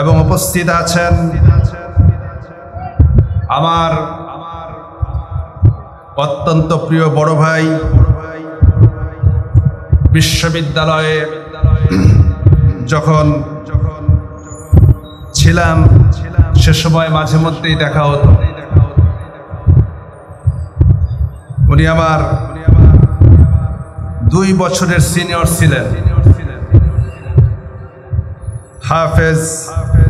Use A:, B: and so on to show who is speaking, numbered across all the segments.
A: এবং উপস্থিত আছেন আমার অত্যন্ত প্রিয় বড় ভাই, বিশ্ববিদ্যালয়ে যখন ছিলাম সে সময় মাঝে মধ্যেই দেখা হতো। উনি আমার 2 বছরের সিনিয়র ছিলেন। হাফেজ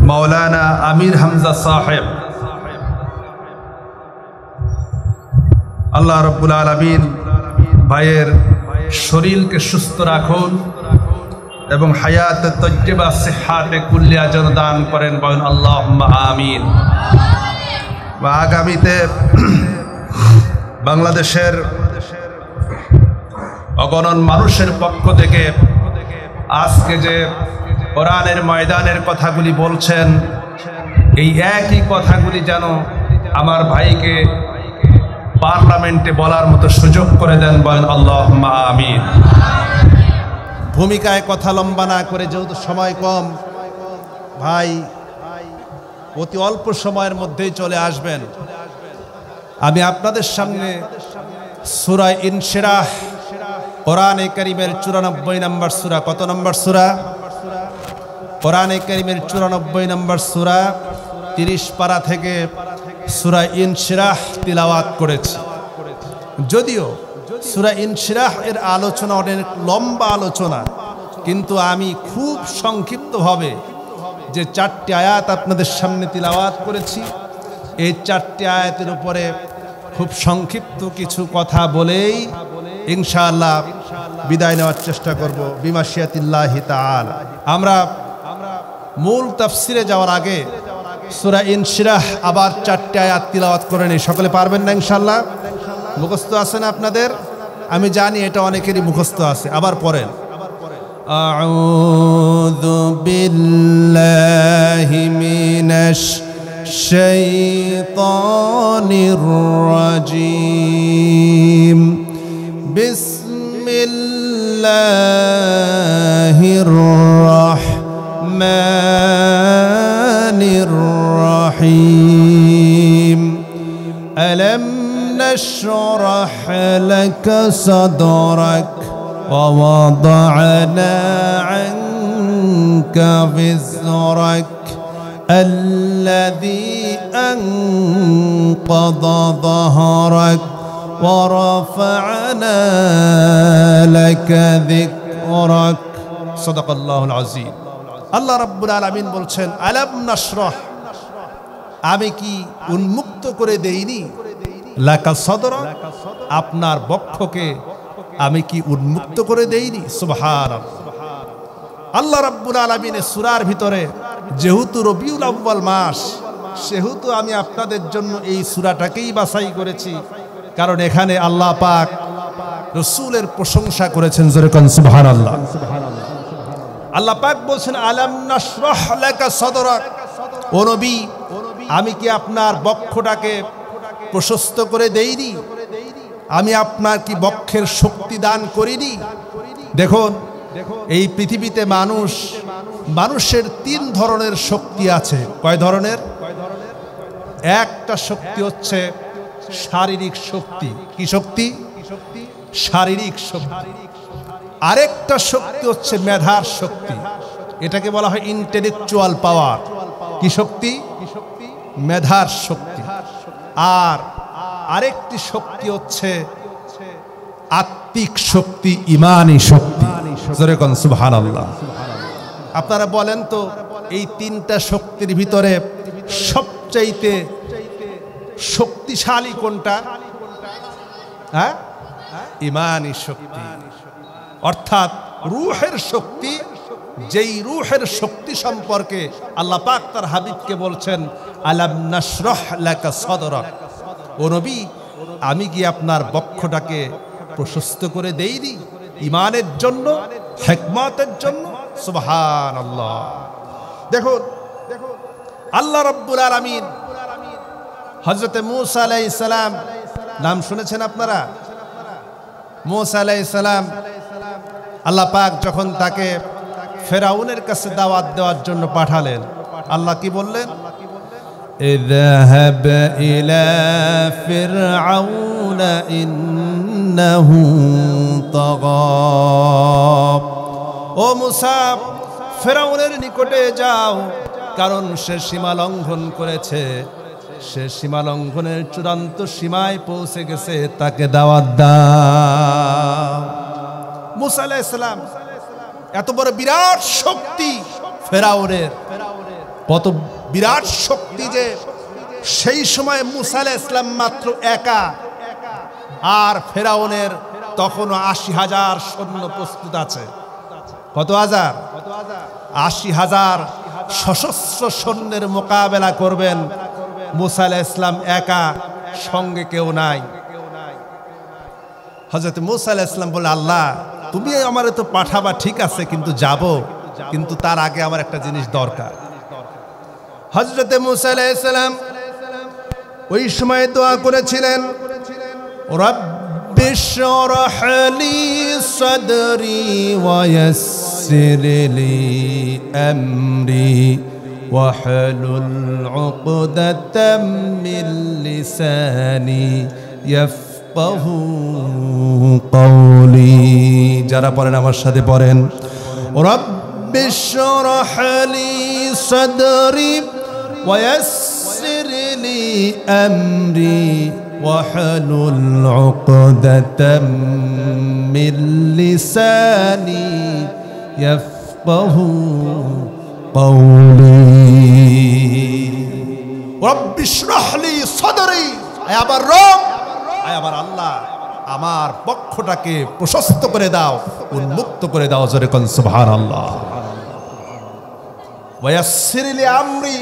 A: মাওলানা আমির হামজা সাহেব, আল্লাহ রাব্বুল আলামিন ভাইয়ের শরীরকে সুস্থ রাখুন এবং হায়াতে তজ্জিবা সিহাতে কুল্লিয়া যেন দান করেন, বলেন আল্লাহুম্মা আমিন। বা আগামীতে বাংলাদেশের অগণন মানুষের পক্ষ থেকে আজকে যে কোরআনের ময়দানের কথাগুলি বলছেন, এই একই কথাগুলি যেন আমার ভাইকে পার্লামেন্টে বলার মতো সুযোগ করে দেন, বলেন আল্লাহুম্মা আমিন। ভূমিকায় কথা লম্বা না করে, যেহেতু সময় কম, ভাই অতি অল্প সময়ের মধ্যেই চলে আসবেন। আমি আপনাদের সামনে সূরা ইনশিরাহ, কোরআনে কারীমের 94 নম্বর সূরা। কত নম্বর সূরা? কোরআনে কারীমের 94 নম্বর সূরা 30 পারা থেকে সূরা ইনশিরাহ তিলাওয়াত করেছি। যদিও সূরা ইনশিরাহ এর আলোচনা অনেক লম্বা আলোচনা, কিন্তু আমি খুব সংক্ষিপ্তভাবে যে 4টি আয়াত আপনাদের সামনে তিলাওয়াত করেছি, এই 4টি আয়াতের উপরে খুব সংক্ষিপ্ত কিছু কথা বলেই ইনশাআল্লাহ বিদায় নেওয়ার চেষ্টা করব বিমাশিয়াতিল্লাহি তাআলা। আমরা মূল তাফসিরে যাওয়ার আগে সূরা ইনশিরাহ আবার 4টি আয়াত তিলাওয়াত করে নিই। সকলে পারবেন না ইনশাআল্লাহ? মুখস্থ আছে না আপনাদের? আমি জানি এটা অনেকেরই মুখস্থ আছে, আবার পড়েন। আউযু বিল্লাহি মিনাশ শাইতানির রাজীম। বিসমিল্লাহির রাহমানির রাহিম। আলাম نشرح لك صدرك ووضعنا عنك وزرك الذي أنقض ظهرك ورفعنا لك ذكرك صدق الله العظيم। আল্লাহ রাব্বুল আলামিন বলছেন, আলাম নাশরাহ, আমি কি উন্মুক্ত করে দেইনি, লাকা সদরক, আপনার বক্ষকে আমি কি উন্মুক্ত করে দেইনি? সুবহানাল্লাহ। আল্লাহ রাব্বুল আলামিনের সূরার ভিতরে যেহেতু রবিউল আউয়াল মাস, সেহেতু আমি আপনাদের জন্য এই সূরাটাকেই বাছাই করেছি, কারণ এখানে আল্লাহ পাক রাসূলের প্রশংসা করেছেন। জোরে কোন সুবহানাল্লাহ। আল্লাহ পাক বলছেন, আলাম নাশরাহ লাকা সদরক, ও নবী আমি কি আপনার বক্ষটাকে প্রশস্ত করে দেইনি? আমি আপনার কি বক্ষের শক্তি দান করিনি? দেখুন, এই পৃথিবীতে মানুষের 3 ধরনের শক্তি আছে। কয় ধরনের? একটা শক্তি হচ্ছে শারীরিক শক্তি। কি শক্তি? শারীরিক শক্তি। আরেকটা শক্তি হচ্ছে মেধার শক্তি, এটাকে বলা হয় ইন্টেলেকচুয়াল পাওয়ার। কি শক্তি? মেধার শক্তি। আর আরেকটি শক্তি হচ্ছে আত্মিক শক্তি, ঈমানী শক্তি। জোরে কোন সুবহানাল্লাহ। আপনারা বলেন তো, এই 3টা শক্তির ভিতরে সবচাইতে শক্তিশালী কোনটা? হ্যাঁ, ঈমানী শক্তি, অর্থাৎ রূহের শক্তি। যেই রূহের শক্তি সম্পর্কে আল্লাহ পাক তার হাবিবকে বলছেন, আলাম নাশরাহ লাকা সদরক, ও নবী আমি কি আপনার বক্ষটাকে প্রশস্ত করে দেইনি ঈমানের জন্য, হিকমতের জন্য? সুবহানাল্লাহ। দেখুন, আল্লাহ রাব্বুল আলামিন হযরত মূসা আলাইহিস সালাম, নাম শুনেছেন আপনারা? মূসা আলাইহিস সালাম, আল্লাহ পাক যখন তাকে ফেরাউনের কাছে দাওয়াত দেওয়ার জন্য পাঠালেন, আল্লাহ কি বললেন? اذهب إلى فرعون إنه طغى ও মুসা ফেরাউনের নিকটে যাও, কারণ সে সীমা লঙ্ঘন করেছে, সে সীমা লঙ্ঘনের চূড়ান্ত সীমায় পৌঁছে গেছে, তাকে দাওয়াত দাও। মুসা আলাইহিস সালাম এত বড় বিরাট শক্তি ফেরাউনের, কত বিরাট শক্তি যে সেই সময় মুসা আলাইহিস সালাম মাত্র একা, আর ফেরাউনের তখনও ৮০,০০০ সৈন্য প্রস্তুত আছে। কত হাজার? ৮০,০০০ সশস্ত্র সৈন্যের মোকাবেলা করবেন মুসা আলাইহিস সালাম একা, সঙ্গে কেউ নাই। হযরত মুসা আলাইহিস সালাম বলে, আল্লাহ তুমি আমারে তো পাঠাবা ঠিক আছে, কিন্তু যাব, কিন্তু তার আগে আমার একটা জিনিস দরকার। হযরত মুসা আলাইহিস সালাম ওই সময় দোয়া করেছিলেন, রব্বি শরহ লি সাদরি ওয়া ইয়াসসির লি আমরি ওয়াহলুল উকদাতাম মিন লিসানি ইয়াফকাহু কওলি। যারা পড়েন আমার সাথে পড়েন, রব্বি শরহ লি সাদরি ওয়া ইয়াসসির লি আমরি ওয়াহলুল উকদাতাম মিন লিসানি ইয়াফকাহু কওলি। রব্বি শরহ লি সাদরি, আয় আমার রব, আয় আমার আল্লাহ, আমার বক্ষটাকে প্রশস্ত করে দাও, উন্মুক্ত করে দাও। জোরে কোন সুবহানাল্লাহ। ওয়া ইয়াসসির লি আমরি,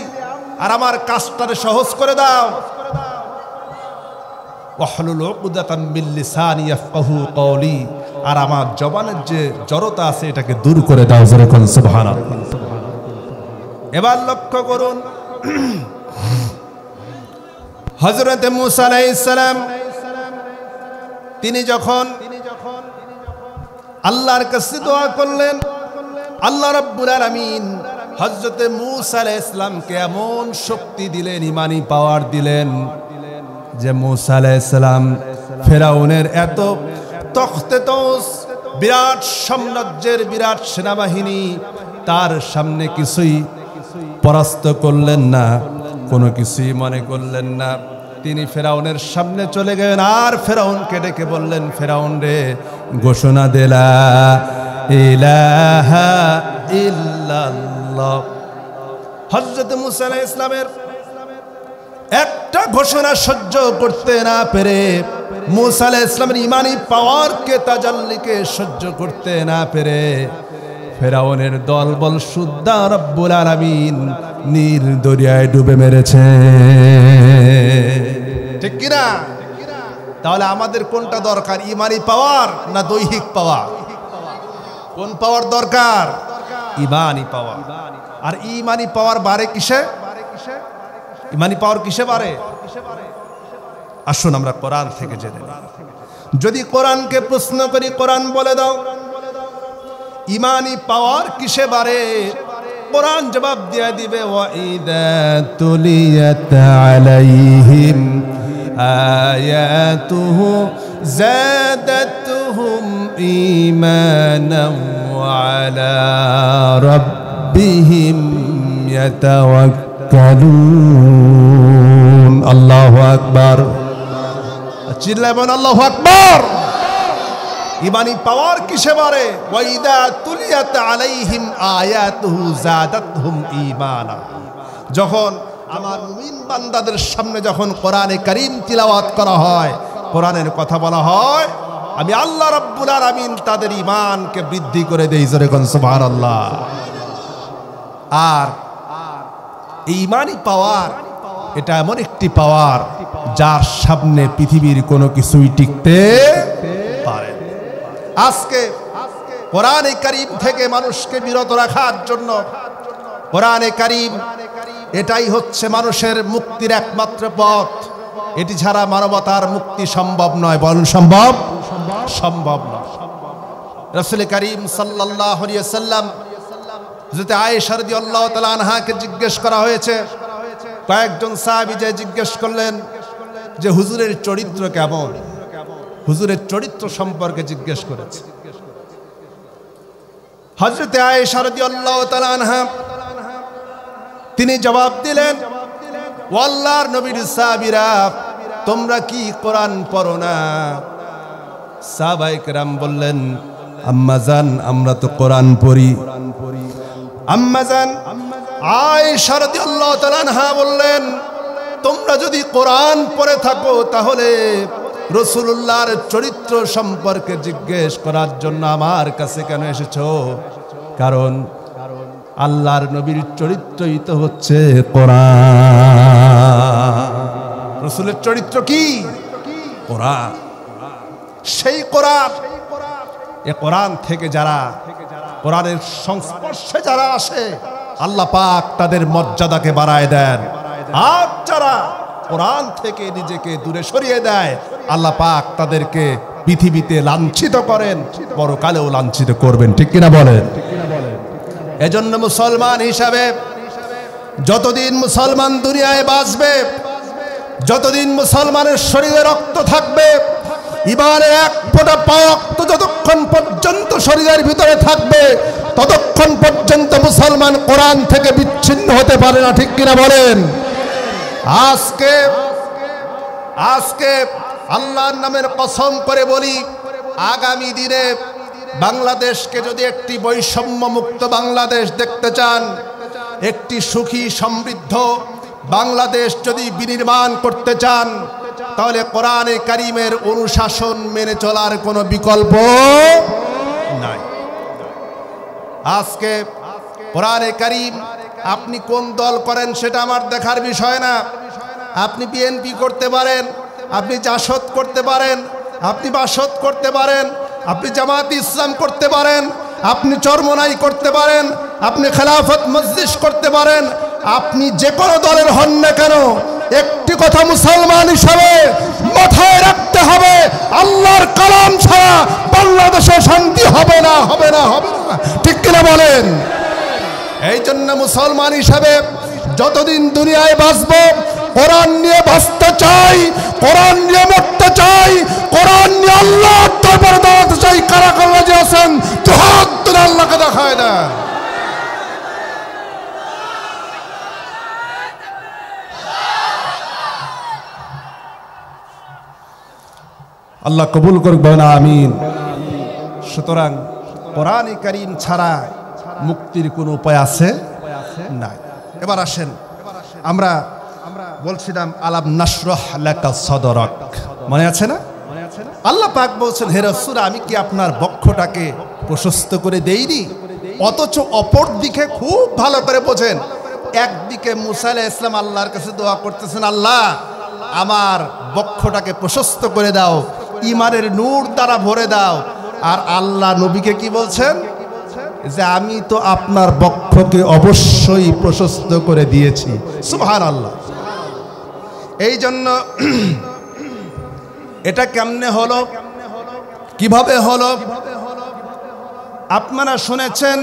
A: আর আমার কাজটাকে সহজ করে দাও। ওয়াহলুল উকদাতাম মিন লিসানি ইয়াফকাহু কওলি, আর আমার জবানের যে জড়তা আছে এটাকে দূর করে দাও। জোরে কোন সুবহানাল্লাহ। এবার লক্ষ্য করুন, হযরত মুসা আলাইহিস সালাম তিনি যখন আল্লাহর কাছে দোয়া করলেন, আল্লাহ রাব্বুল আলামিন হযরত মুসা আলাইহিস সালামকে এমন শক্তি দিলেন, ইমানি পাওয়ার দিলেন যে মুসা আলাইহিস সালাম ফেরাউনের এত তখতেতস বিরাট সাম্রাজ্যের বিরাট সেনাবাহিনী তার সামনে কিছুই পরাস্ত করলেন না, কোনো কিছুই মনে করলেন না। তিনি ফেরাউনের সামনে চলে গেলেন, আর ফেরাউনকে ডেকে বললেন, ফেরাউন রে, ঘোষণা দিলা ইলাহা ইল্লাল্লাহ। হযরত মুসা আলাইহিস সালামের একটা ঘোষণা সহ্য করতে না পেরে, মুসা আলাইহিস সালামের ইমানি পাওয়ারকে, তাজাল্লিকে সহ্য করতে না পেরে ফেরাউনের দলবল সুদ্ধা রব্বুল আলামিন নীল দরিয়ায় ডুবে মেরেছে। ঠিক কিনা? তাহলে আমাদের কোনটা দরকার, ইমানি পাওয়ার না দৈহিক পাওয়ার? কোন পাওয়ার দরকার? ইমানি পাওয়ার। আর ইমানি পাওয়ার বাড়ে কিসে? ইমানি পাওয়ার কিসে বাড়ে? আসুন আমরা কোরআন থেকে জেনে নিই। যদি কোরআনকে প্রশ্ন করি, কোরআন বলে দাও ইমানি পাওয়ার কিসে বাড়ে, কোরআন জবাব দিয়ে দিবে, ওয়া ইযা তুলিয়াত আলাইহিম আয়াতুহু যাদাতুহুম ঈমানান ওয়া আলা রাব্বিহিম ইয়াতাওয়াক্কালুন। আল্লাহু আকবার। চিল্লায় বলেন আল্লাহু আকবার। ইমানি পাওয়ার কিসে বাড়ে? ওয়া ইযা তুলিয়াত আলাইহিম আয়াতুহু যাদাতহুম ঈমানা। যখন আমার মুমিন বান্দাদের সামনে যখন কোরআনে কারীম তিলাওয়াত করা হয়, কোরআনের কথা বলা হয়, আমি আল্লাহ রাব্বুল আলামিন তাদের ঈমানকে বৃদ্ধি করে দেই। জোরে কোন সুবহানাল্লাহ। আর এই ইমানি পাওয়ার, এটা এমন একটি পাওয়ার যার সামনে পৃথিবীর কোনো কিছুই টিকতে পারে। আজকে কোরআনে কারীম থেকে মানুষকে বিরত রাখার জন্য কোরআনে কারীম এটাই হচ্ছে মানুষের মুক্তির একমাত্র পথ। এটি ছাড়া মানবতার মুক্তি সম্ভব নয়। বলেন সম্ভব? সম্ভব নয়। রাসূল কারীম সাল্লাল্লাহু আলাইহি ওয়াসাল্লাম হযরত আয়েশা রাদিয়াল্লাহু তাআলা আনহাকে জিজ্ঞেস করা হয়েছে, কয়েকজন সাহাবী যে জিজ্ঞেস করলেন যে হুজুরের চরিত্র কেমন, হুজুরের চরিত্র সম্পর্কে জিজ্ঞেস করেছে। হযরত আয়েশা রাদিয়াল্লাহু তাআলা আনহা তিনি জবাব দিলেন, ও আল্লাহর নবীর সাহাবীরা, তোমরা কি কোরআন পড়ো না? সাহাবায়ে কেরাম বললেন, আম্মাজান আমরা তো কোরআন পড়ি। আম্মাজান আয়েশা রাদিয়াল্লাহু তাআলা আনহা বললেন, তোমরা যদি কোরআন পড়ে থাকো তাহলে রাসূলুল্লাহর চরিত্র সম্পর্কে জিজ্ঞেস করার জন্য আমার কাছে কেন এসেছো? কারণ আল্লাহর নবীর চরিত্রই তো হচ্ছে কোরআন। রাসূলের চরিত্র কি? কোরআন। সেই কোরআন, এই কোরআন থেকে যারা কোরআনের সংস্পর্শে যারা আসে আল্লাহ পাক তাদের মর্যাদাকে বাড়ায় দেন। আর যারা কোরআন থেকে নিজেকে দূরে সরিয়ে দেয় আল্লাহ পাক তাদেরকে পৃথিবীতে লাঞ্ছিত করেন, পরকালেও লাঞ্ছিত করবেন। ঠিক কিনা বলেন? এজন্য মুসলমান হিসাবে যতদিন মুসলমান দুনিয়ায় বাঁচবে, যতদিন মুসলমানের শরীরে রক্ত থাকবে, ইমানের এক ফোঁটা রক্ত যতক্ষণ পর্যন্ত শরীরের ভিতরে থাকবে ততক্ষণ পর্যন্ত মুসলমান কোরআন থেকে বিচ্ছিন্ন হতে পারে না। ঠিক কিনা বলেন? আজকে আল্লাহর নামের কসম করে বলি, আগামী দিনে বাংলাদেশকে যদি একটি বৈষম্য মুক্ত বাংলাদেশ দেখতে চান, একটি সুখী সমৃদ্ধ বাংলাদেশ যদি বিনির্মাণ করতে চান, তাহলে কোরআনে কারীমের অনুশাসন মেনে চলার কোনো বিকল্প নাই। আজকে কোরআনে কারীম, আপনি কোন দল করেন সেটা আমার দেখার বিষয় না। আপনি বিএনপি করতে পারেন, আপনি জাসদ করতে পারেন, আপনি বাসদ করতে পারেন, আপনি জামাত ইসলাম করতে পারেন, আপনি চরমনাই করতে পারেন, আপনি খেলাফত মজলিস করতে পারেন, আপনি যে কোনো দলের হন না কেন, একটি কথা মুসলমান হিসাবে মাথায় রাখতে হবে, আল্লাহর কালাম ছাড়া বাংলাদেশে শান্তি হবে না, হবে না, হবে না। ঠিক কিনা বলেন? এই জন্য মুসলমান হিসাবে যতদিন দুনিয়ায় বাঁচব কোরআন নিয়ে বাঁচতে চাই, কোরআন নিয়ে মরতে চাই, কোরআন নিয়ে আল্লাহর দরবারে দাঁড়াতে চাই। কারা কারা যে আছেন দুহাত তুলে আল্লাহকে দেখায় দেন। আল্লাহ কবুল করুক, বলেন আমিন। সুতরাং কোরআনে কারীম ছাড়া মুক্তির কোনো উপায় আছে না। এবার আসেন, আমরা বলছিলাম আলাম নাশরাহ লাকা সাদরাক, মনে আছে না? আল্লাহ পাক বলছেন, হে রাসূল, আমি কি আপনার বক্ষটাকে প্রশস্ত করে দেইনি? অথচ অপর দিকে খুব ভালো করে বোঝেন, একদিকে মুসা আলাইহিস সালাম আল্লাহর কাছে দোয়া করতেছেন, আল্লাহ আমার বক্ষটাকে প্রশস্ত করে দাও, ঈমানের নূর দ্বারা ভরে দাও। আর আল্লাহ নবীকে কি বলছেন? যে আমি তো আপনার বক্ষকে অবশ্যই প্রশস্ত করে দিয়েছি। সুবহানাল্লাহ। এই জন্য এটা কেমনে হলো, কিভাবে হলো? আপনারা শুনেছেন,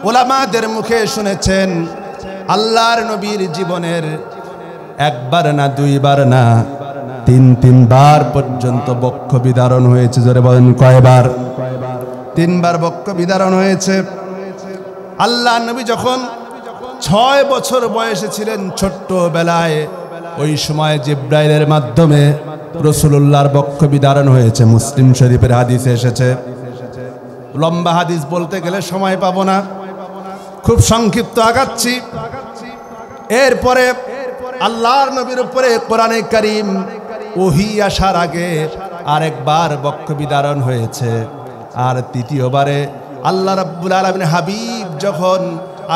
A: ওলামাদের মুখে শুনেছেন, আল্লাহর নবীর জীবনের একবার না, দুইবার না, তিনবার পর্যন্ত বক্ষ বিদারণ হয়েছে। জোরে বলেন কয়বার? 3 বার বক্ষ বিদারণ হয়েছে। আল্লাহ নবী যখন 6 বছর বয়সে ছিলেন, ছোট্ট বেলায়, ওই সময় জিব্রাইলের মাধ্যমে রাসূলুল্লাহর বক্ষ বিদারণ হয়েছে। মুসলিম শরীফের হাদিসে এসেছে। লম্বা হাদিস বলতে গেলে সময় পাবো না, খুব সংক্ষিপ্ত আগাচ্ছি। এরপরে আল্লাহর নবীর উপরে কোরআনে কারীম ওহী আসার আগে আরেকবার বক্ষ বিদারণ হয়েছে। আর তৃতীয়বারে আল্লাহ রাব্বুল আলামিন হাবিব যখন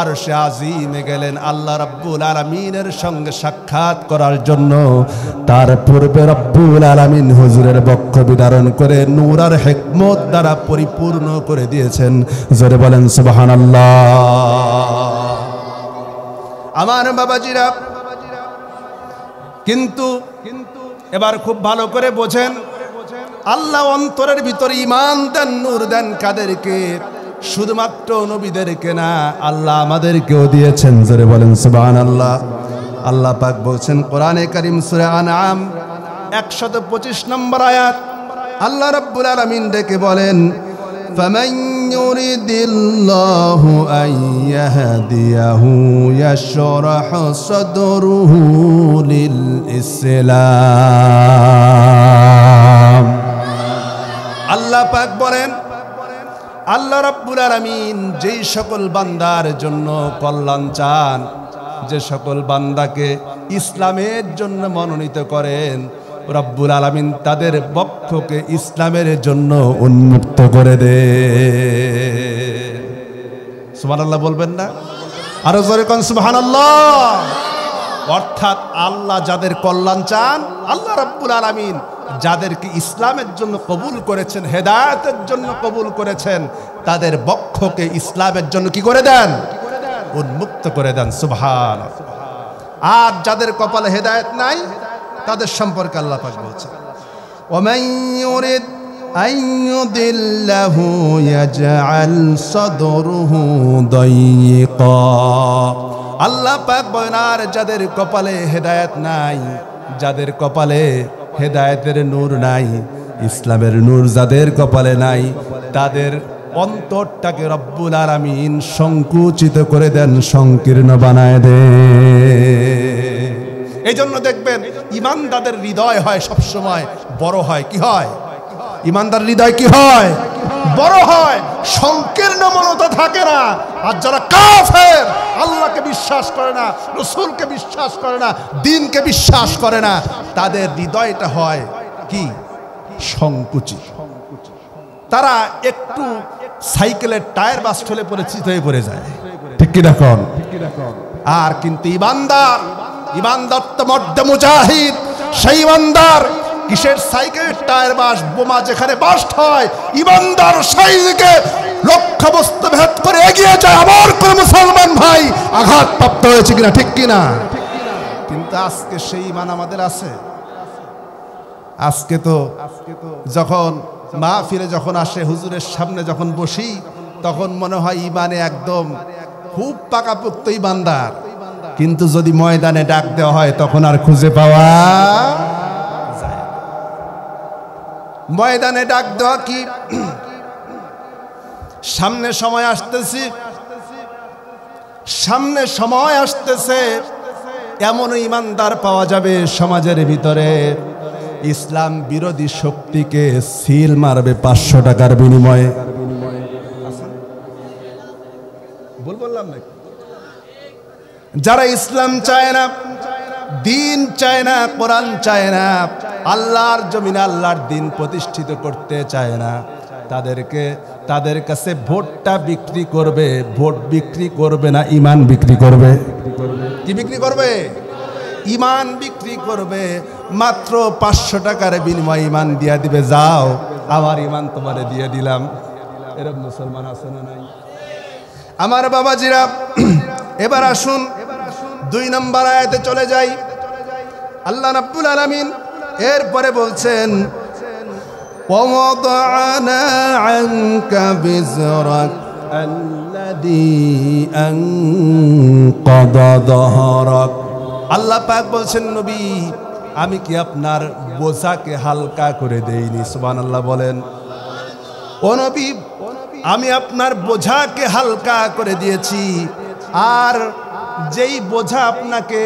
A: আরশে আজিমে গেলেন আল্লাহ রাব্বুল আলামিনের সঙ্গে সাক্ষাৎ করার জন্য, তার পূর্বে রাব্বুল আলামিন হুজুরের বক্ষ বিদারণ করে নূর আর হিকমত দ্বারা পরিপূর্ণ করে দিয়েছেন। জোরে বলেন সুবহানাল্লাহ। আমার বাবাজিরা, কিন্তু এবার খুব ভালো করে বোঝেন, আল্লাহ অন্তরের ভিতরে ঈমান দেন, নূর দেন কাদেরকে? শুধুমাত্র নবীদেরকে না, আল্লাহ আমাদেরকেও দিয়েছেন। জোরে বলেন সুবহানাল্লাহ। আল্লাহ পাক বলছেন কোরআনে কারীম সূরা আনআম 125 নম্বর আয়াত, আল্লাহ রাব্বুল আলামিন ডেকে বলেন, ফামান ইউরিদিল্লাহু আন ইয়াহদিয়াহু ইয়াশরাহ সাদরুহু লিল ইসলাম। আল্লাহ পাক বলেন, আল্লাহ রাব্বুল আলামিন যেই সকল বান্দার জন্য কল্যাণ চান, যে সকল বান্দাকে ইসলামের জন্য মনোনীত করেন, রব্বুল আলামিন তাদের বক্ষকে ইসলামের জন্য উন্মুক্ত করে দেন। সুবহানাল্লাহ বলবেন না? আরো জোরে কোন সুবহানাল্লাহ। অর্থাৎ আল্লাহ যাদের কল্যাণ চান, আল্লাহ রাব্বুল আলামিন যাদেরকে ইসলামের জন্য কবুল করেছেন, হেদায়েতের জন্য কবুল করেছেন, তাদের বক্ষকে ইসলামের জন্য কি করে দেন? উন্মুক্ত করে দেন। সুবহানাল্লাহ। আর যাদের কপালে হেদায়েত নাই, তাদের সম্পর্কে আল্লাহ পাক বলছেন, ওয়ামান ইউরিদ আন ইউদিল্লাহু ইয়াজআল সাদরুহু দায়িকা। আল্লাহ পাক বলেন, আর যাদের কপালে হেদায়েত নাই, যাদের কপালে হেদায়েতের নূর নাই, ইসলামের নূর যাদের কপালে নাই, তাদের অন্তরটাকে রব্বুল আলামিন সংকুচিত করে দেন, সংকীর্ণ বানায় দেন। এই জন্য দেখবেন ঈমানদারদের হৃদয় হয় সবসময় বড় হয়। কি হয়? ঈমানদার হৃদয় কি হয়? বড় হয়, সংকীর্ণ মনতা থাকে না। আর যারা কাফের, আল্লাহকে বিশ্বাস করে না, রাসূলকে বিশ্বাস করে না, দ্বীনকে বিশ্বাস করে না, তাদের হৃদয়টা হয় কি? সংকুচিত। তারা একটু সাইকেলের টায়ার বাস্ট হলে পরে চিত হয়ে পড়ে যায়। ঠিক কি দেখুন? আর কিন্তু ঈমানদার, ঈমানদার তো মর্দে মুজাহিদ, সেই ঈমানদার কিসের সাইকেলের টায়ার বাস্ট, বোমা যেখানে বাস্ট হয়, ঈমানদার সেই দিকে লক্ষ্যবস্তু ভেদ করে এগিয়ে যায়। আমার কোন মুসলমান ভাই আঘাতপ্রাপ্ত হয়েছে কিনা, ঠিক কিনা? কিন্তু আজকে সেই ঈমান আমাদের আছে? আজকে তো যখন মাহফিলে যখন আসে, হুজুরের সামনে যখন বসি, তখন মনে হয় ঈমানে একদম খুব পাকাপোক্ত ঈমানদার, কিন্তু যদি ময়দানে ডাক দেওয়া হয় তখন আর খুঁজে পাওয়া যায়। ময়দানে ডাক দেওয়া কি? সামনে সময় আসতেছি, সামনে সময় আসতেছে, এমন ঈমানদার পাওয়া যাবে সমাজের ভিতরে ইসলাম বিরোধী শক্তিকে সিল মারবে 500 টাকার বিনিময়ে। বললাম না, যারা ইসলাম চায় না, দ্বীন চায় না, কোরআন চায় না, আল্লাহর জমিনে আল্লাহর দ্বীন প্রতিষ্ঠিত করতে চায় না, তাদের কাছে ভোটটা বিক্রি করবে। ভোট বিক্রি করবে না, ঈমান বিক্রি করবে। কি বিক্রি করবে? ঈমান বিক্রি করবে। মাত্র 500 টাকার বিনিময়ে ঈমান দিয়া দিবে, যাও আমার ঈমান তোমারে দিয়ে দিলাম। এরকম মুসলমান আছে না নাই? আমার বাবাজিরা, এবার আসুন 2 নম্বর আয়াতে চলে যাই। আল্লাহ রাব্বুল আলামিন এরপরে বলছেন, وَوَضَعْنَا عَنكَ وِزْرَكَ الَّذِي أَنقَضَ ظَهْرَكَ। আল্লাহ পাক বলছেন, নবী আমি কি আপনার বোঝাকে হালকা করে দেইনি? সুবহানাল্লাহ বলেন। ও নবী, আমি আপনার বোঝাকে হালকা করে দিয়েছি। আর যেই বোঝা আপনাকে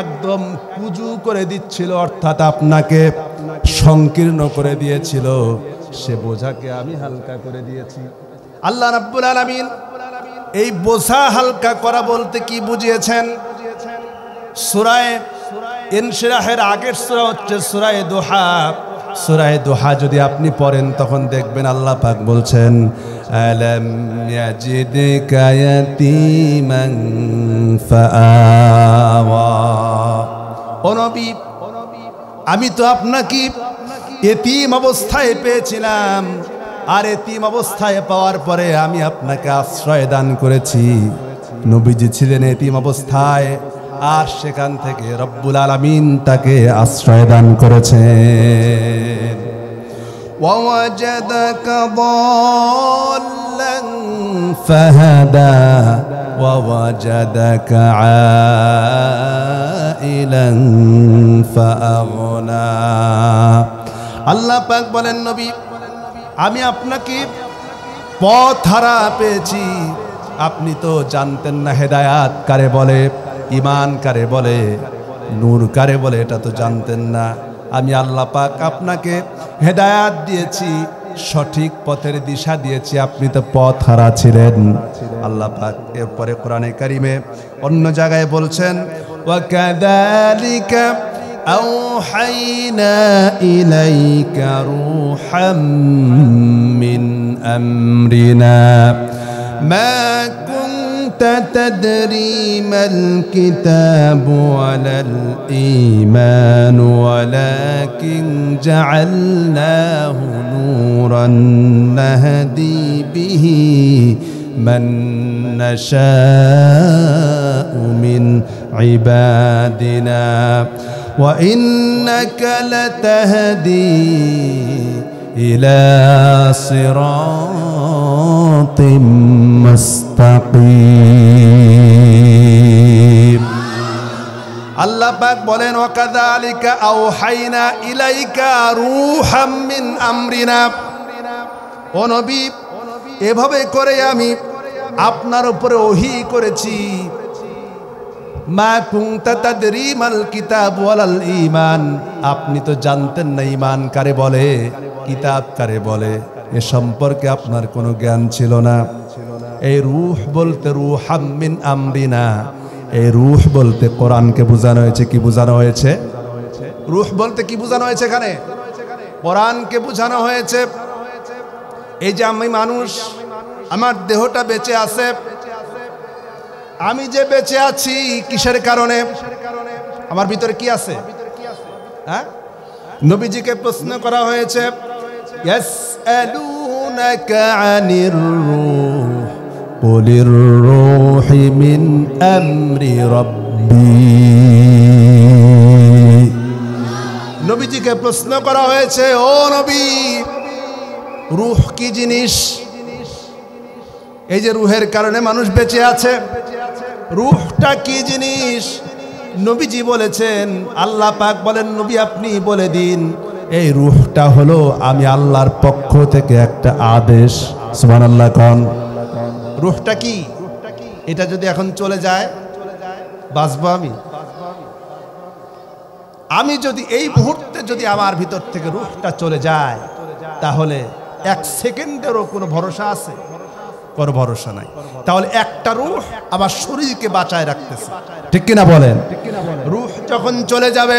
A: একদম কুজু করে দিচ্ছিল, অর্থাৎ আপনাকে সংকীর্ণ করে দিয়েছিল, সে বোঝাকে আমি হালকা করে দিয়েছি। আল্লাহ রাব্বুল আলামিন এই বোঝা হালকা করা বলতে কি বুঝিয়েছেন? সূরা ইনশিরাহের আগের সূরা হচ্ছে সূরা দুহা। সূরা দুহা যদি আপনি পড়েন তখন দেখবেন আল্লাহ পাক বলছেন, আলাম ইয়াজিদকা ইয়াতীমান ফাআওয়া। ও নবী, আমি তো আপনাকে এতিম অবস্থায় পেয়েছিলাম, আর এতিম অবস্থায় পাওয়ার পরে আমি আপনাকে আশ্রয় দান করেছি। নবীজি ছিলেন এতিম অবস্থায়, আর সেখান থেকে রব্বুল আলামিন তাকে আশ্রয় দান করেছেন। ووجدك ضالا فهدى ووجدك عائلا فأغنى আল্লাহ পাক বলেন নবী আমি আপনাকে পথ হারা পেয়েছি আপনি তো জানতেন না হেদায়াত কারে বলে ঈমান কারে বলে নূর কারে বলে এটা তো জানতেন না আমি আল্লাহ পাক আপনাকে হেদায়াত দিয়েছি সঠিক পথের দিশা দিয়েছি আপনি তো পথ হারা ছিলেন আল্লাহ পাক এরপরে কোরআনে কারিমে অন্য জায়গায় বলছেন ওয়াকাযালিকা আওহাইনা ইলাইকা রূহাম মিন আমরিনা মা কুনতা তাদরি মাল কিতাবু ওয়ালাল ঈমানু ওয়ালাকিন জাআলনাহু নূরান নাহদি বিহি মান নাশাউ মিন ইবাদিনা ওয়া ইন্নাকা লাতাহদি ইলা সিরাতিম মুস্তাকিম আল্লাহ পাক বলেন ওয়াকাযালিকা আওহাইনা ইলাইকা রূহাম মিন আমরিনা ও নবী এভাবে করে আমি আপনার উপরে ওহী করেছি মা কুনতা তাদরি মাল কিতাব ওয়ালাল ঈমান আপনি তো জানতেন না ঈমান কারে বলে কিতাব কারে বলে এ সম্পর্কে আপনার কোনো জ্ঞান ছিল না এই রূহ বলতে রূহাম মিন আমরিনা এই রূহ বলতে কোরআনকে বোঝানো হয়েছে কি বোঝানো হয়েছে রূহ বলতে কি বোঝানো হয়েছে এখানে কোরআনকে বোঝানো হয়েছে এই যে আমি মানুষ আমার দেহটা বেঁচে আছে আমি যে বেঁচে আছি কিসের কারণে আমার ভিতরে কি আছে হ্যাঁ নবীজিকে প্রশ্ন করা হয়েছে ইয়াসআলুনাকা আনির রূহ কুলির রূহি মিন আমরি রাব্বি নবীজিকে প্রশ্ন করা হয়েছে ও নবী রূহ কি জিনিস এই যে রূহের কারণে মানুষ বেঁচে আছে রূহটা কি জিনিস নবীজি বলেছেন আল্লাহ পাক বলেন নবী আপনি বলে দিন এই রূহটা হলো আমি আল্লাহর পক্ষ থেকে একটা আদেশ সুবহানাল্লাহ কোন রূহটা কি এটা যদি এখন চলে যায় বাঁচবো আমি যদি এই মুহূর্তে যদি আমার ভিতর থেকে রূহটা চলে যায় তাহলে এক সেকেন্ডেরও কোনো ভরসা আছে কোনো ভরসা নাই তাহলে একটা রূহ আমার শরীরকে বাঁচায় রাখতেছে ঠিক কিনা বলেন রূহ যখন চলে যাবে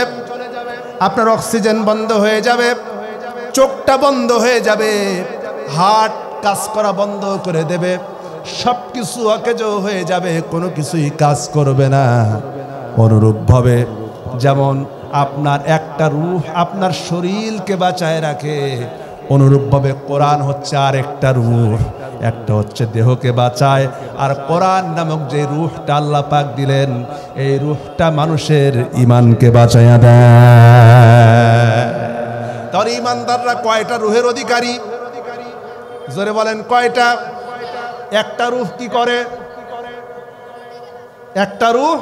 A: আপনার অক্সিজেন বন্ধ হয়ে যাবে চোখটা বন্ধ হয়ে যাবে হার্ট কাজ করা বন্ধ করে দেবে সবকিছু অকেজো হয়ে যাবে কোনো কিছুই কাজ করবে না অনুরূপভাবে যেমন আপনার একটা রূহ আপনার শরীরকে বাঁচায় রাখে অনুরূপভাবে কোরআন হচ্ছে আর একটা রূহ একটা হচ্ছে দেহকে বাঁচায় আর কোরআন নামক যে রূহটা আল্লাহ পাক দিলেন এই রূহটা মানুষের ঈমানকে বাঁচায়া দেয় তাহলে ঈমানদাররা কয়টা রূহের অধিকারী জোরে বলেন কয়টা একটা রূহ কি করে একটা রূহ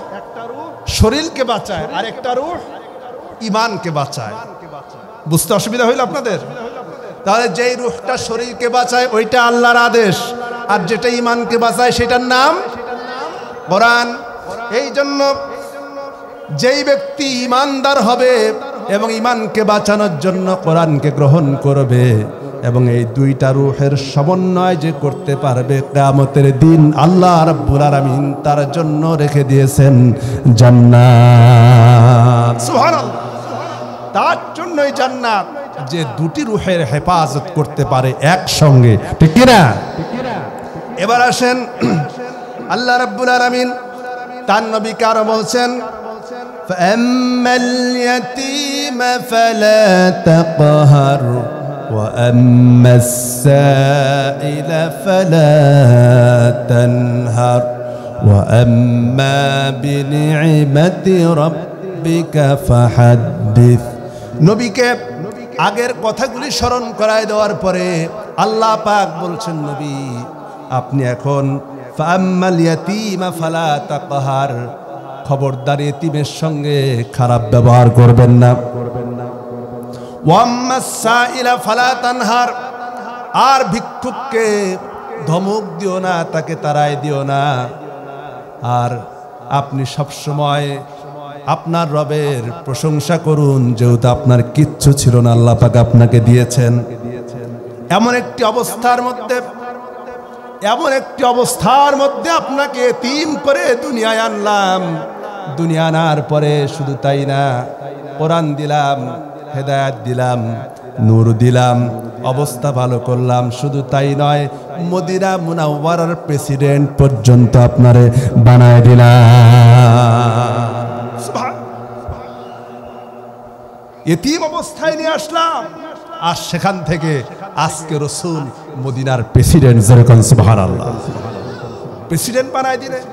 A: শরীরকে বাঁচায় আর একটা রূহ ঈমানকে বাঁচায় বুঝতে অসুবিধা হইল আপনাদের তাহলে যেই রূহটা শরীরকে বাঁচায় ওইটা আল্লাহর আদেশ আর যেটা ঈমানকে বাঁচায় সেটার নাম কোরআন এই জন্য যেই ব্যক্তি ঈমানদার হবে এবং ঈমানকে বাঁচানোর জন্য কোরআনকে গ্রহণ করবে এবং এই দুইটা রূহের সমন্বয় যে করতে পারবে কিয়ামতের দিন আল্লাহ রাব্বুল আলামিন তার জন্য রেখে দিয়েছেন জান্নাত সুবহানাল্লাহ তার জন্যই জান্নাত যে দুটি রূহের হেফাজত করতে পারে একসঙ্গে ঠিক কি না এবার আসেন আল্লাহ রাব্বুল আলামিন তার নবীকে আরো বলছেন ফাআম্মাল ইয়াতীমা ফালা তাকহার وأما السائل فلا تنهر وأما بنعمة ربك فحدث নবীকে আগের কথাগুলি স্মরণ করায় দেওয়ার পরে আল্লাহ পাক বলছেন, নবী আপনি এখন ফাম্মাল ইয়াতীমা ফালা তাকহার, খবরদার এতিমের সঙ্গে খারাপ ব্যবহার করবেন না। ওয়াম্মাস সাইলা ফালা তানহার, আর ভিক্ষুককে ধমক দিও না, তাকে তাড়ায় দিও না। আর আপনি সব সময় আপনার রবের প্রশংসা করুন, যেহেতু আপনার কিচ্ছু ছিল না, আল্লাহ পাক আপনাকে দিয়েছেন। এমন একটি অবস্থার মধ্যে আপনাকে এতিম করে দুনিয়ায় আনলাম। দুনিয়া আনার পরে শুধু তাই না, কোরআন দিলাম, হেদায়েত দিলাম, নূর দিলাম, অবস্থা ভালো করলাম। শুধু তাই নয়, মদিনা মুনাওয়ারার প্রেসিডেন্ট পর্যন্ত আপনারে বানায় দিলাম। এতিম অবস্থায় নিয়ে আসলাম, আর সেখান থেকে আজকে রাসূল মদিনার প্রেসিডেন্ট, যেরকম সুবহানাল্লাহ, প্রেসিডেন্ট বানায় দিলেন।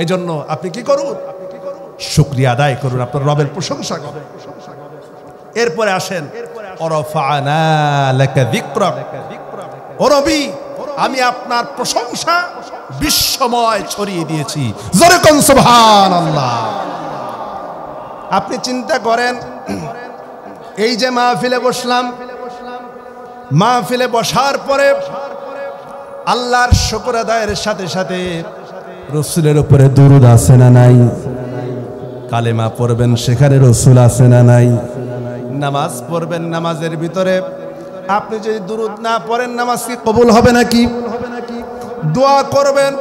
A: এজন্য আপনি কি করুন? শুকরিয়া আদায় করুন, আপনার রবের প্রশংসা করুন। এরপরে আসেন, ওয়ারাফা'না লাকা যিকরাক, ও নবী আমি আপনার প্রশংসা বিশ্বময় ছড়িয়ে দিয়েছি, যেরকম সুবহানাল্লাহ। আপনি চিন্তা করেন, এই যে মাহফিলে বসলাম, মাহফিলে বসার পরে আল্লাহর শুকর আদায়ের সাথে সাথে রাসূলের উপরে দুরূদ আছে না নাই? কালেমা পড়বেন, সেখানে রাসূল আছে না নাই? নামাজ পড়বেন, নামাজের ভিতরে আপনি যদি দুরূদ না পড়েন, নামাজ কি কবুল হবে নাকি? দোয়া করবেন,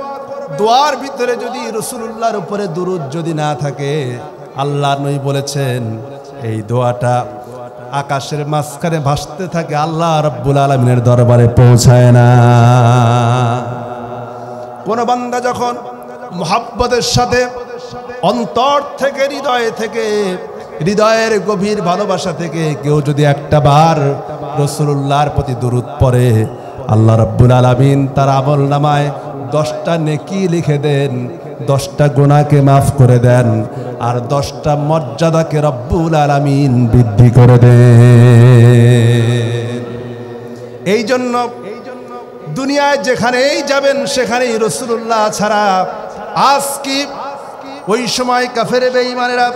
A: দোয়ার ভিতরে যদি রাসূলুল্লাহর উপরে দুরূদ যদি না থাকে, আল্লাহর নবী বলেছেন এই দোয়াটা আকাশের মাঝখানে ভাসতে থাকে, আল্লাহ রাব্বুল আলামিনের দরবারে পৌঁছায় না। কোন বান্দা যখন মুহাব্বতের সাথে অন্তর থেকে, হৃদয়ের গভীর ভালোবাসা থেকে কেউ যদি একটা বার রাসূলুল্লাহর প্রতি দুরূদ পড়ে, আল্লাহ রাব্বুল আলামিন তার আমলনামায় 10টা নেকি লিখে দেন, 10টা গুনাহকে মাফ করে দেন, আর 10টা মর্যাদাকে রব্বুল আলামিন বৃদ্ধি করে দেন। এই জন্য দুনিয়ায় যেখানেই যাবেন সেখানেই রাসূলুল্লাহ ছাড়া, আজ কি ওই সময় কাফের বেঈমানেরা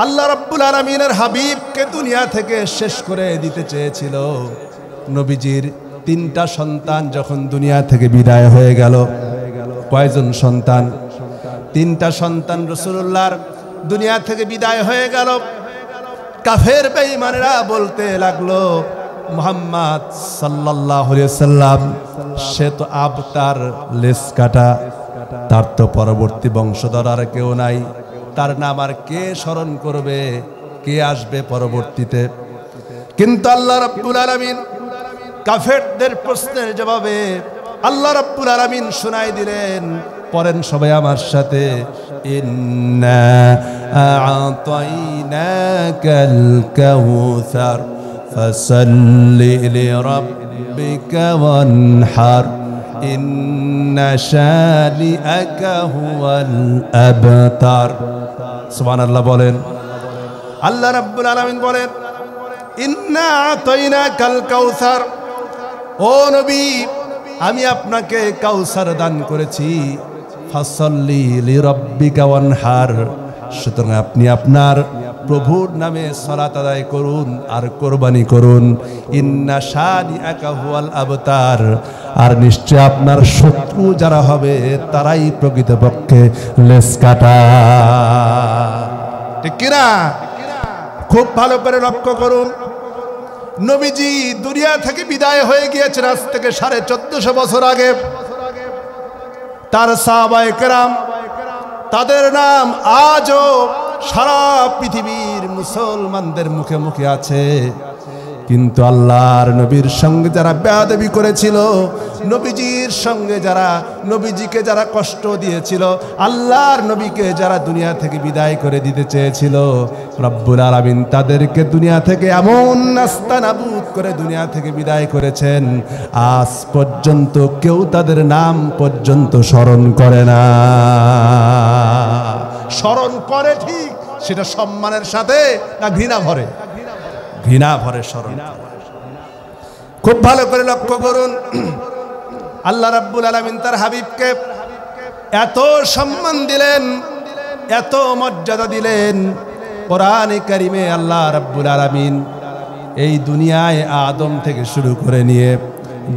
A: আল্লাহ রাব্বুল আলামিনের হাবিবকে দুনিয়া থেকে শেষ করে দিতে চেয়েছিল। নবীজির 3টা সন্তান যখন দুনিয়া থেকে বিদায় হয়ে গেল, কয়জন সন্তান? 3টা সন্তান রাসূলুল্লাহর দুনিয়া থেকে বিদায় হয়ে গেল। কাফের বেঈমানেরা বলতে লাগলো, মুহাম্মদ সাল্লাল্লাহু আলাইহি ওয়াসাল্লাম সে তো আবতার, লেজ কাটা, তার তো পরবর্তী বংশধর আর কেউ নাই, তার নাম আর কে স্মরণ করবে, কে আসবে পরবর্তীতে? কিন্তু আল্লাহ রাব্বুল আলামিন কাফেরদের প্রশ্নের জবাবে আল্লাহ রাব্বুল আলামিন শোনাই দিলেন। পড়েন সবাই আমার সাথে, ইন্না আ'তাইনাকাল কাউসার ফাসাল্লি লিরাব্বিকা ওয়ানহার ইন্না শানিআকা হুয়াল আবতার। সুবহানাল্লাহ বলেন। আল্লাহ রাব্বুল আলামিন বলেন, ইন্না আ'তাইনাকাল কাউসার, ও নবী আমি আপনাকে কাউসার দান করেছি। ফাসাল্লি লিরাব্বিকা ওয়ানহার, সুতরাং আপনি আপনার প্রভুর নামে সালাত আদায় করুন আর কোরবানি করুন। ইন্না শানিআকা হুয়াল আবতার, আর নিশ্চয় আপনার শত্রু যারা হবে তারাই প্রকৃতপক্ষে লেজ কাটা। ঠিক কিনা? খুব ভালো করে লক্ষ্য করুন, নবীজি দুনিয়া থেকে বিদায় হয়ে গিয়েছেন আজ থেকে 1450 বছর আগে। তার সাহাবায়ে কেরাম, তাদের নাম আজও সারা পৃথিবীর মুসলমানদের মুখে মুখে আছে। কিন্তু আল্লাহর নবীর সঙ্গে যারা বেয়াদবি করেছিল, নবীজির সঙ্গে যারা, নবীজিকে যারা কষ্ট দিয়েছিল, আল্লাহর নবীকে যারা দুনিয়া থেকে বিদায় করে দিতে চেয়েছিল, রব্বুল আলামিন তাদেরকে দুনিয়া থেকে এমন নাস্তানাবুদ করে দুনিয়া থেকে বিদায় করেছেন, আজ পর্যন্ত কেউ তাদের নাম পর্যন্ত স্মরণ করে না। স্মরণ করে ঠিক, সেটা সম্মানের সাথে না ঘৃণা ভরে? ঘৃণা ভরে স্মরণ। খুব ভালো করে লক্ষ্য করুন, আল্লাহ রাব্বুল আলামিন তার হাবিবকে এত সম্মান দিলেন, এত মর্যাদা দিলেন। কোরআনে কারিমে আল্লাহ রাব্বুল আলামিন এই দুনিয়ায় আদম থেকে শুরু করে নিয়ে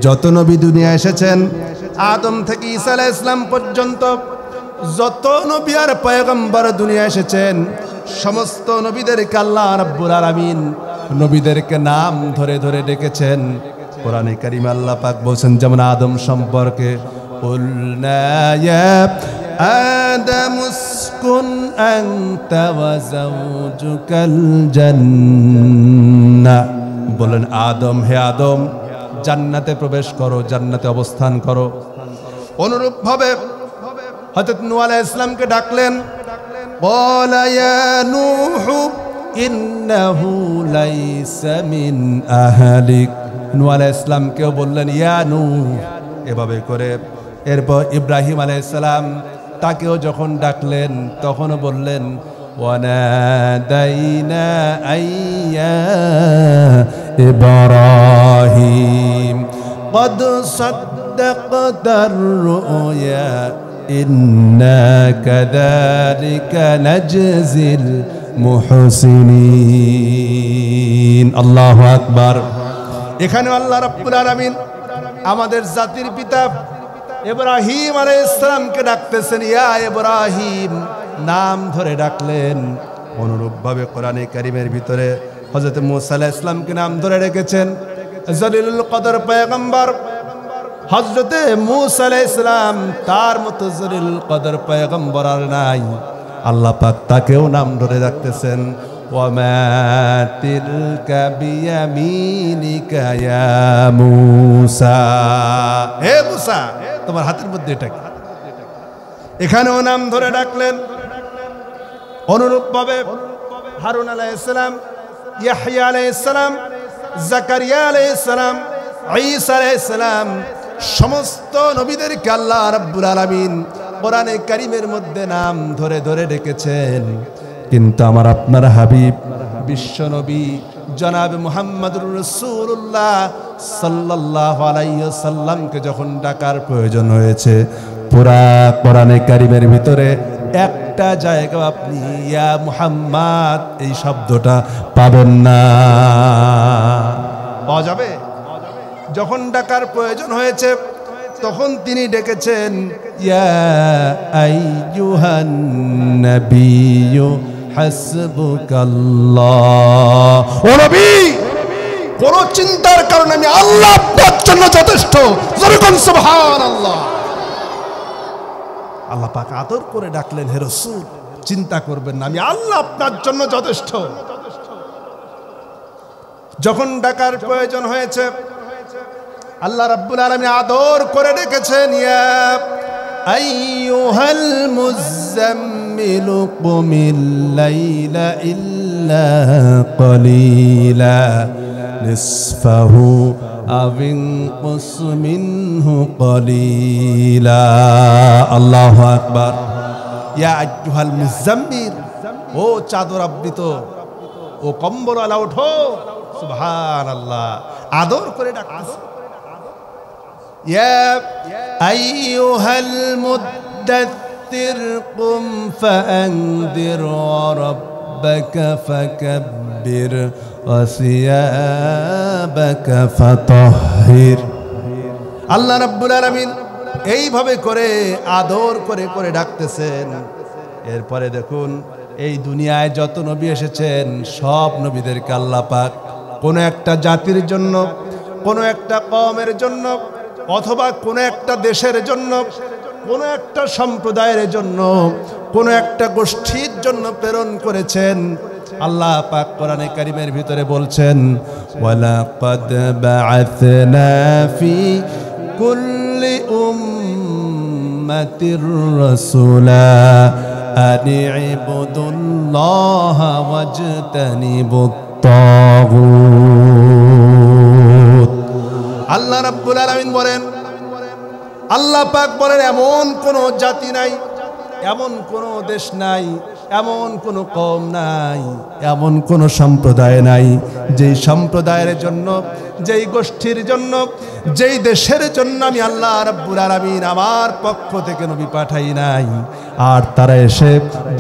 A: যত নবী দুনিয়ায় এসেছেন, আদম থেকে ঈসা আলাইহিস সালাম পর্যন্ত যত নবী আর পয়গম্বর দুনিয়ায় এসেছেন, সমস্ত নবীদেরকে আল্লাহ রাব্বুল আলামিন নবীদেরকে নাম ধরে ধরে ডেকেছেন। কোরআনে কারিমে আল্লাহ পাক বলছেন, যেমন আদম সম্পর্কে, কুলনা ইয়া আদম উসকুন আনতা ওয়া যাওজুকাল জান্নাহ, বলেন আদম, হে আদম, জান্নাতে প্রবেশ করো, জান্নাতে অবস্থান করো। অনুরূপভাবে হযরত নূহ আলাইহিস সালামকে ডাকলেন, ক্বালা ইয়া নূহ ইন্নাহু লাইসা মিন আহলিক। নূহ আলাইহিস সালামকেও বললেন ইয়া নূহ, এভাবে করে। এরপর ইব্রাহিম আলাইহিস সালাম, তাকেও যখন ডাকলেন তখনও বললেন ওয়ানাদাইনা আইয়া ইব্রাহিম قد صدقت الرؤيا إنا كذلك نجزي المحسنين الله أكبر। এখানে আল্লাহ রাব্বুল আলামিন আমাদের জাতির পিতা ইব্রাহিম আলাইহিস সালামকে ডাকতেছেন ইয়া ইব্রাহিম, নাম ধরে ডাকলেন। অনুরূপভাবে কোরআনে কারীমের ভিতরে হযরত মূসা আলাইহিস সালামকে নাম ধরে রেখেছেন। জলিলুল কদর পয়গম্বর হযরতে মূসা আলাইহিস সালাম, তার মতো জলিলুল কদর পয়গম্বর আর নাই। আল্লাহ পাক তাকেও নাম ধরে রাখতেছেন, ওয়ামা তিলকা বিয়ামিনিকা ইয়া মূসা, হে মূসা, তোমার হাতের মধ্যে এটা কি? এখানেও নাম ধরে ডাকলেন। অনুরূপভাবে হারুন আলাইহিস সালাম, ইয়াহইয়া আলাইহিস সালাম, জাকারিয়া আলাইহিস সালাম, ঈসা আলাইহিস সালাম, সমস্ত নবীদেরকে আল্লাহ রাব্বুল আলামিন কোরআনে কারীমের মধ্যে নাম ধরে ধরে ডেকেছেন। কিন্তু আমার আপনার হাবিব বিশ্ব নবী জনাব মুহাম্মদুর রাসূলুল্লাহ সাল্লাল্লাহু আলাইহি ওয়াসাল্লামকে যখন ডাকার প্রয়োজন হয়েছে, পুরা কোরআনে কারীমের ভিতরে একটা জায়গা আপনি ইয়া মুহাম্মদ এই শব্দটা পাবেন না। পাওয়া যাবে? যখন ডাকার প্রয়োজন হয়েছে তখন তিনি ডেকেছেন ইয়া আইয়ুহান নাবিয়্যু হাসবুকাল্লাহ, ও নবী, কোন চিন্তার কারণে আমি আল্লাহ আপনার জন্য যথেষ্ট। যেরকম সুবহানাল্লাহ। আল্লাহ পাক আদর করে ডাকলেন, হে রাসূল, চিন্তা করবেন না, আমি আল্লাহ আপনার জন্য যথেষ্ট। যখন ডাকার প্রয়োজন হয়েছে আল্লাহ রাব্বুল আলামিন আদর করে ডেকেছেন, ইয়া আইয়ুহাল মুযাম্মিলু কুমিল লাইলা ইল্লা কলিলা নিসফাহু আও ইনকুস মিনহু কলিলা। আল্লাহু আকবার। ইয়া আইয়ুহাল মুযাম্মিল, ও চাদর আবৃত, ও কম্বলওয়ালা, ওঠো। সুবহানাল্লাহ, আদর করে ডাকতেছে। ইয়া আইয়ুহাল মুদ্দাথির কুম ফাআনদির ওয়া রাব্বাকা ফাকাব্বির ওয়া সিয়াবাকা ফাতাহহির। আল্লাহ রাব্বুল আলামিন এইভাবে করে আদর করে করে ডাকতেছেন। এরপরে দেখুন, এই দুনিয়ায় যত নবী এসেছেন সব নবীদেরকে আল্লাহ পাক কোনো একটা জাতির জন্য, কোনো একটা কওমের জন্য, অথবা কোনো একটা দেশের জন্য, কোনো একটা সম্প্রদায়ের জন্য, কোনো একটা গোষ্ঠীর জন্য প্রেরণ করেছেন। আল্লাহ পাক কোরআনে কারীমের ভিতরে বলছেন, ওয়ালাকাদ বাআসনা ফি কুল্লি উম্মাতির রাসূলা আনি ইবুদুল্লাহা ওয়াজতানিবুত তাগুত। আল্লাহ রাব্বুল আলামিন বলেন, আল্লাহ পাক বলেন, এমন কোন জাতি নাই, এমন কোন দেশ নাই এমন কোনো কওম নাই, এমন কোনো সম্প্রদায় নাই যেই সম্প্রদায়ের জন্য, যেই গোষ্ঠীর জন্য, যেই দেশের জন্য আমি আল্লাহ রাব্বুল আলামিন আমার পক্ষ থেকে নবী পাঠাই নাই। আর তারা এসে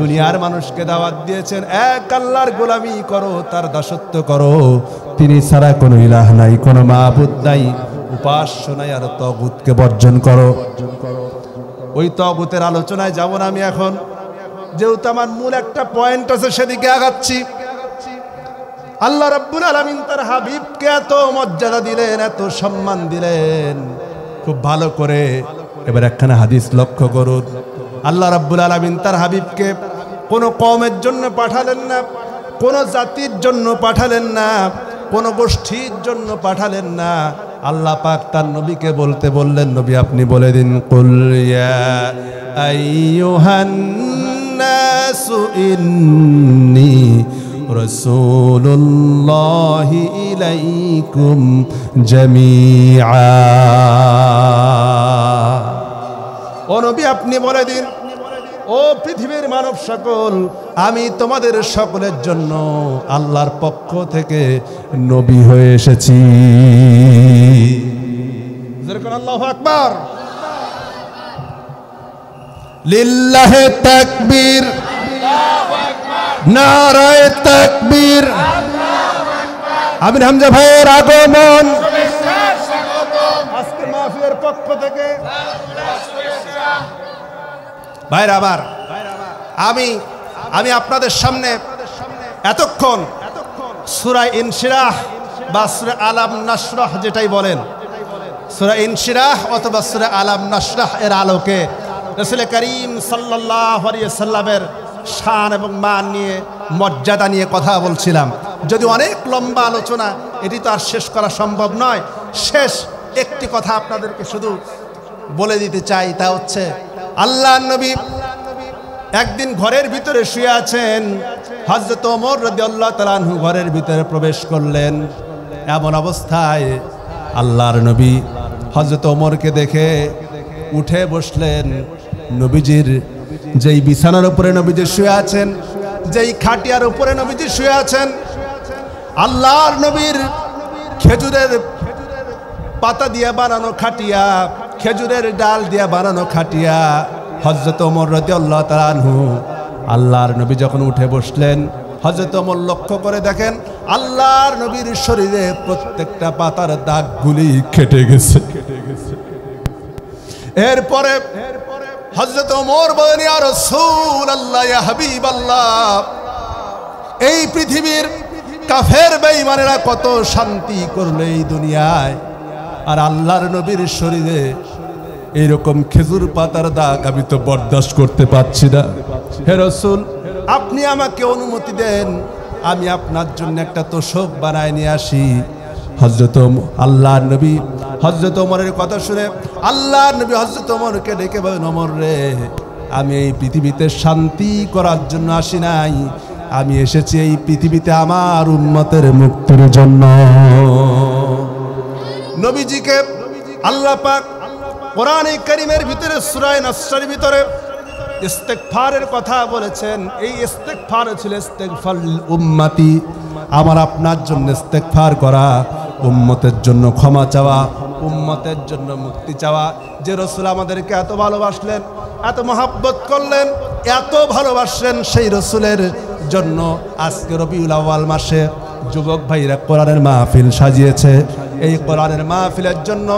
A: দুনিয়ার মানুষকে দাওয়াত দিয়েছেন এক আল্লাহর গোলামি করো, তার দাসত্ব করো, তিনি ছাড়া কোনো ইলাহ নাই, কোনো মাবুদ নাই, উপাস্য নাই, আর তাগুতকে বর্জন করো। ওই তাগুতের আলোচনায় যাব না আমি এখন, যেহেতু আমার মূল একটা পয়েন্ট আছে সেদিকে আগাচ্ছি। আল্লাহ রাব্বুল আলামিন তার হাবিবকে এত মর্যাদা দিলেন, এত সম্মান দিলেন, খুব ভালো করে এবার একখানা হাদিস লক্ষ্য করুন। আল্লাহ রাব্বুল আলামিন তার হাবিবকে কোনো কওমের জন্য পাঠালেন না, কোনো জাতির জন্য পাঠালেন না, কোনো গোষ্ঠীর জন্য পাঠালেন না। আল্লাহ পাক তার নবীকে বলতে বললেন, নবী আপনি বলে দিন, কুল ইয়া আইয়ুহান নাসু ইন্নী রাসূলুল্লাহি ইলাইকুম জামিআ। ও নবী আপনি বলে দিন, ও পৃথিবীর মানব সকল, আমি তোমাদের সকলের জন্য আল্লাহর পক্ষ থেকে নবী হয়ে এসেছি। আল্লাহু আকবার, লিল্লাহি তাকবীর, নারায়ে তাকবীর। আমির হামজা ভাইয়ের আগমন আজকে মাহফিলের পক্ষ থেকে। ভাইরা আবার আমি আপনাদের সামনে এতক্ষণ সূরা ইনশিরাহ বা সূরা আলাম নাশরাহ যেটাই বলেন, সূরা ইনশিরাহ অথবা সূরা আলাম নাশরাহ এর আলোকে রাসূল করিম সাল্লাল্লাহু আলাইহি সাল্লামের শান এবং মান নিয়ে, মর্যাদা নিয়ে কথা বলছিলাম। যদি অনেক লম্বা আলোচনা, এটি তো আর শেষ করা সম্ভব নয়। শেষ একটি কথা আপনাদেরকে শুধু বলে দিতে চাই, তা হচ্ছে আল্লাহর নবী একদিন ঘরের ভিতরে শুয়ে আছেন, হযরত ওমর রাদিয়াল্লাহু তাআলা আনহু ঘরের ভিতরে প্রবেশ করলেন। এমন অবস্থায় আল্লাহর নবী হযরত ওমরকে দেখে উঠে বসলেন। নবীজির যেই বিছানার উপরে নবীজি শুয়ে আছেন, যেই খাটিয়ার উপরে নবীজি শুয়ে আছেন, আল্লাহর নবীর খেজুরের পাতা দিয়ে বানানো খাটিয়া, খেজুরের ডাল দিয়ে বানানো খাটিয়া, হযরত ওমর রাদিয়াল্লাহু তাআলা আনহু আল্লাহর নবী যখন উঠে বসলেন, হযরত ওমর লক্ষ্য করে দেখেন আল্লাহর নবীর শরীরে প্রত্যেকটা পাতার দাগগুলি কেটে গেছে। এরপরে হযরত ওমর বলেন, ইয়া রাসূলুল্লাহ, ইয়া হাবিবাল্লাহ, এই পৃথিবীর কাফের বেঈমানেরা কত শান্তি করলো এই দুনিয়ায়, আর আল্লাহর নবীর শরীরে এইরকম খেজুর পাতার দাগ আমি তো বরদাস্ত করতে পারছি না। হে রাসূল, আপনি আমাকে অনুমতি দেন, আমি আপনার জন্য একটা তোশক বানায় নিয়ে আসি। হযরত আল্লাহর নবী হযরত ওমরের কথা শুনে আল্লাহর নবী হযরত ওমরকে ডেকে বলেন, ওমর রে, আমি এই পৃথিবীতে শান্তি করার জন্য আসি নাই, আমি এসেছি এই পৃথিবীতে আমার উম্মতের মুক্তির জন্য। নবীজিকে আল্লাহ পাক কোরআনে কারীমের ভিতরে সূরা নাসরের ভিতরে ইস্তিগফারের কথা বলেছেন। এই ইস্তিগফার ছিল ইস্তিগফার উম্মতি, আমার আপনার জন্য ইস্তিগফার করা, উম্মতের জন্য ক্ষমা চাওয়া, উম্মতের জন্য মুক্তি চাওয়া। যে রাসূল আমাদেরকে এত ভালোবাসলেন, এত মহব্বত করলেন, এত ভালোবাসলেন, সেই রাসূলের জন্য আজকে রবিউল আউয়াল মাসে যুবক ভাইরা কোরআনের মাহফিল সাজিয়েছে। এই কোরআনের মাহফিলের জন্য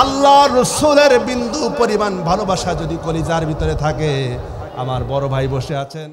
A: আল্লাহর রাসূলের বিন্দু পরিমাণ ভালোবাসা যদি কলিজার ভিতরে থাকে, আমার বড় ভাই বসে আছেন।